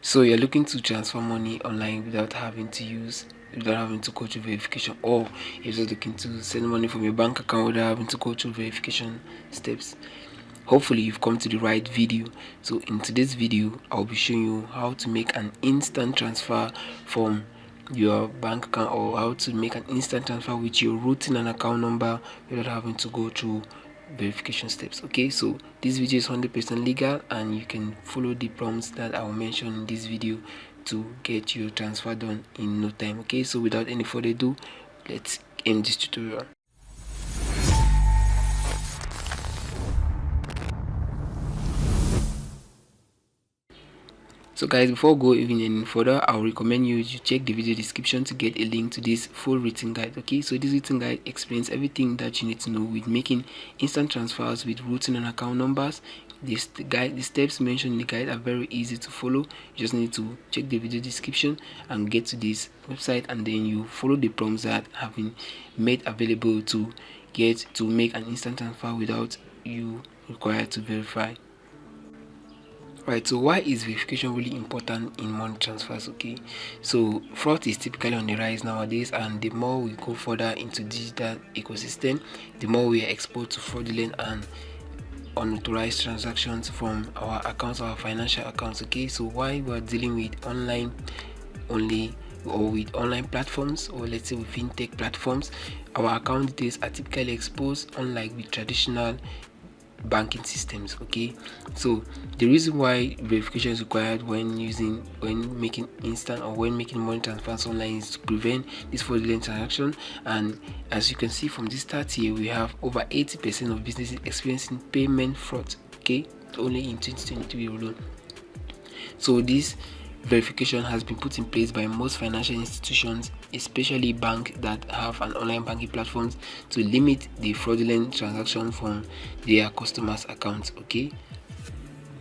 So you're looking to transfer money online without having to go through verification, or you're just looking to send money from your bank account without having to go through verification steps. Hopefully you've come to the right video. So in today's video, I'll be showing you how to make an instant transfer from your bank account, or how to make an instant transfer with your routing and account number without having to go through verification steps. Okay, so this video is 100% legal, and you can follow the prompts that I will mention in this video to get your transfer done in no time. Okay, so without any further ado, let's end this tutorial. So guys, before go even any further, I'll recommend you to check the video description to get a link to this full written guide. Okay, so this written guide explains everything that you need to know with making instant transfers with routing and account numbers. The steps mentioned in the guide are very easy to follow. You just need to check the video description and get to this website, and then you follow the prompts that have been made available to make an instant transfer without you required to verify. Right, so why is verification really important in money transfers? Okay, so fraud is typically on the rise nowadays, and the more we go further into digital ecosystem, the more we are exposed to fraudulent and unauthorized transactions from our accounts, our financial accounts. Okay, so why we are dealing with online only, or with online platforms, or let's say with fintech platforms, our account details are typically exposed, unlike with traditional banking systems. Okay, so the reason why verification is required when making instant or when making money transfers online is to prevent this fraudulent transaction. And as you can see from this stat here, we have over 80% of businesses experiencing payment fraud, okay, only in 2023 alone. So this verification has been put in place by most financial institutions, especially banks that have an online banking platforms, to limit the fraudulent transaction from their customers' accounts. Okay,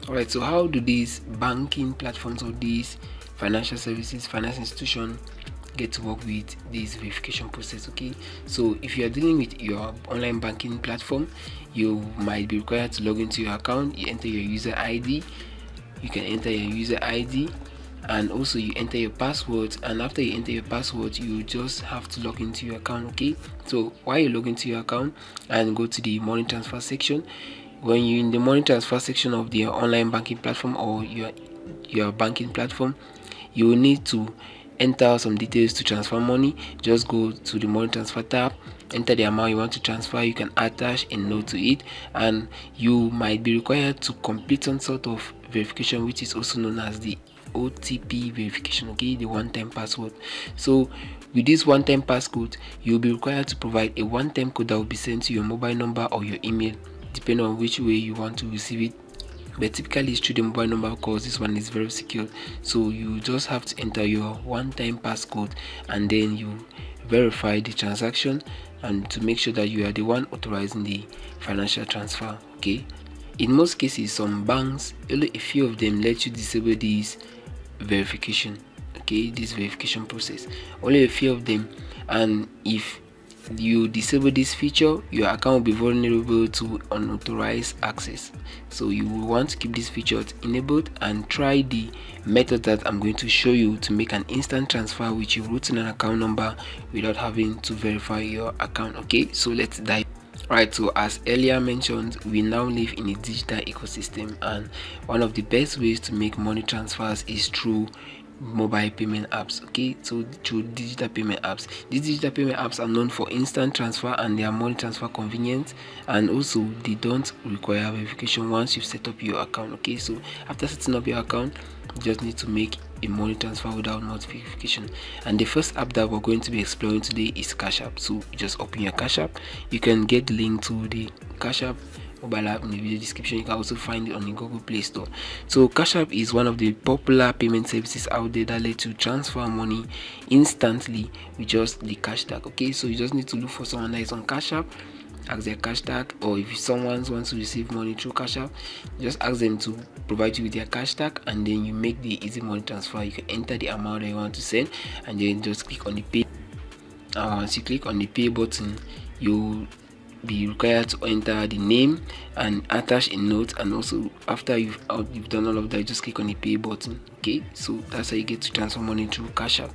alright, so how do these banking platforms or these financial institutions get to work with this verification process? Okay, so if you are dealing with your online banking platform, you might be required to log into your account. You enter your user ID. You can enter your user ID, and also you enter your password, and after you enter your password, you just have to log into your account. Okay, so while you log into your account and go to the money transfer section, when you're in the money transfer section of the online banking platform or your banking platform, you will need to enter some details to transfer money. Just go to the money transfer tab, enter the amount you want to transfer. You can attach a note to it, and you might be required to complete some sort of verification, which is also known as the OTP verification. Okay, the one-time password. So with this one-time passcode, you'll be required to provide a one-time code that will be sent to your mobile number or your email, depending on which way you want to receive it. But typically it's through the mobile number, because this one is very secure. So you just have to enter your one-time passcode, and then you verify the transaction, and to make sure that you are the one authorizing the financial transfer. Okay, in most cases, some banks, only a few of them, let you disable this verification. Okay, this verification process, only a few of them. And if you disable this feature, your account will be vulnerable to unauthorized access. So you will want to keep this feature enabled, and try the method that I'm going to show you to make an instant transfer with your routing and account number without having to verify your account. Okay, so let's dive. Right, so as earlier mentioned, we now live in a digital ecosystem, and one of the best ways to make money transfers is through mobile payment apps. Okay, so through digital payment apps. These digital payment apps are known for instant transfer, and they are money transfer convenient, and also they don't require verification once you've set up your account. Okay, so after setting up your account, you just need to make a money transfer without verification. And the first app that we're going to be exploring today is Cash App. So just open your Cash App. You can get the link to the Cash App mobile app in the video description. You can also find it on the Google Play Store. So Cash App is one of the popular payment services out there that let you transfer money instantly with just the cash tag. Okay, so you just need to look for someone that is on Cash App, ask their cash tag, or if someone wants to receive money through Cash App, just ask them to provide you with their cash tag, and then you make the easy money transfer. You can enter the amount that you want to send, and then just click on the pay. Once you click on the pay button, you be required to enter the name and attach a note, and also after you've done all of that, just click on the pay button. Okay, so that's how you get to transfer money through Cash App.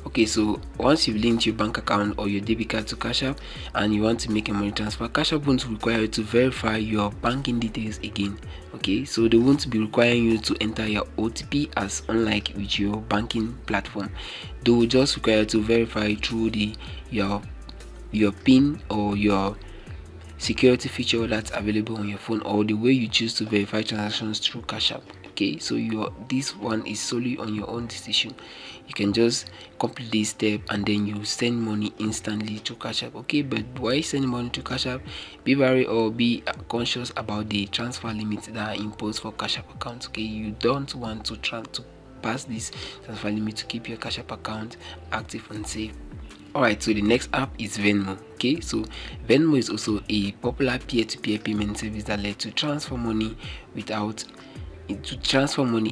Okay, so once you've linked your bank account or your debit card to Cash App and you want to make a money transfer, Cash App won't require you to verify your banking details again. Okay, so they won't be requiring you to enter your OTP as unlike with your banking platform. They will just require you to verify through your PIN or your security feature that's available on your phone, or the way you choose to verify transactions through Cash App. Okay, so this one is solely on your own decision. You can just complete this step and then you send money instantly to Cash App. Okay, but why send money to Cash App? Be wary or be conscious about the transfer limits that are imposed for Cash App accounts. Okay, you don't want to pass this transfer limit to keep your Cash App account active and safe. Alright, so the next app is Venmo. Okay, so Venmo is also a popular peer-to-peer payment service that lets you transfer money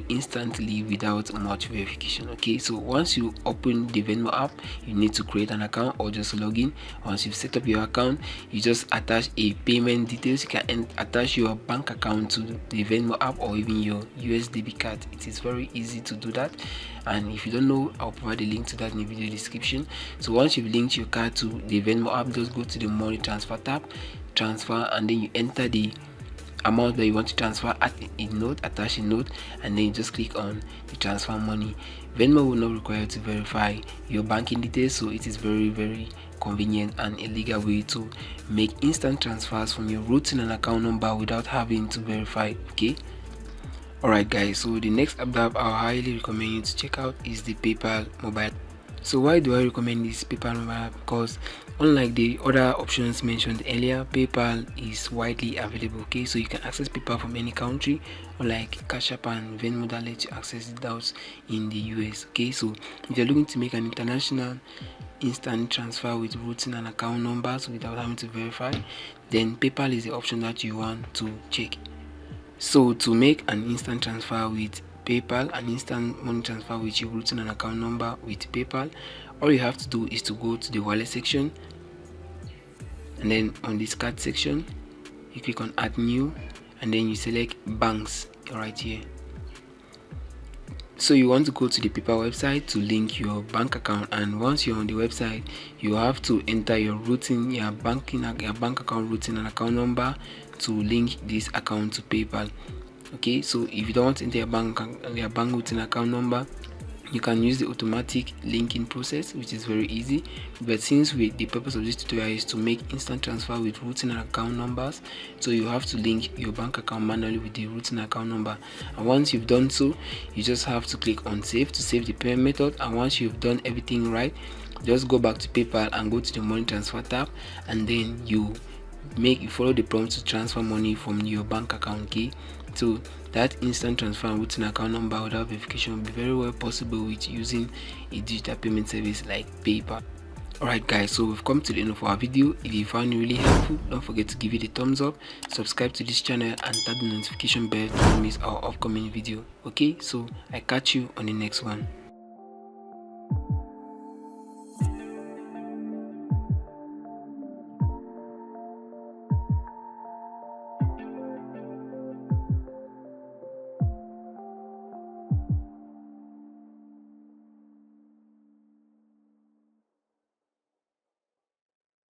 instantly without much verification. Okay, so once you open the Venmo app, you need to create an account or just log in. Once you've set up your account, you just attach a payment details. You can attach your bank account to the Venmo app or even your US debit card. It is very easy to do that, and if you don't know, I'll provide a link to that in the video description. So once you've linked your card to the Venmo app, just go to the money transfer tab, transfer, and then you enter the amount that you want to transfer, at a note, attach a note, and then you just click on the transfer money. Venmo will not require you to verify your banking details, so it is very convenient and a legal way to make instant transfers from your routing and account number without having to verify. Okay, alright guys, so the next app that I highly recommend you to check out is the PayPal mobile. So why do I recommend this PayPal mobile app? Because unlike the other options mentioned earlier, PayPal is widely available. Okay, so you can access PayPal from any country, unlike Cash App and Venmo that lets you access it out in the US. Okay, so if you're looking to make an international instant transfer with routing and account numbers without having to verify, then PayPal is the option that you want to check. So to make an instant transfer with PayPal, an instant money transfer with your routing and account number with PayPal, all you have to do is to go to the wallet section, and then on this card section you click on add new, and then you select banks right here. So you want to go to the PayPal website to link your bank account, and once you're on the website, you have to enter your bank account routing and account number to link this account to PayPal. Okay, so if you don't want to enter your bank routing account number, you can use the automatic linking process, which is very easy. But since the purpose of this tutorial is to make instant transfer with routing and account numbers, so you have to link your bank account manually with the routing account number. And once you've done so, you just have to click on save to save the payment method. And once you've done everything right, just go back to PayPal and go to the money transfer tab, and then you follow the prompt to transfer money from your bank account. Okay, so that instant transfer and routing account number without verification will be very well possible with using a digital payment service like PayPal. Alright guys, so we've come to the end of our video. If you found it really helpful, don't forget to give it a thumbs up, subscribe to this channel, and tap the notification bell to not miss our upcoming video. Okay, so I catch you on the next one.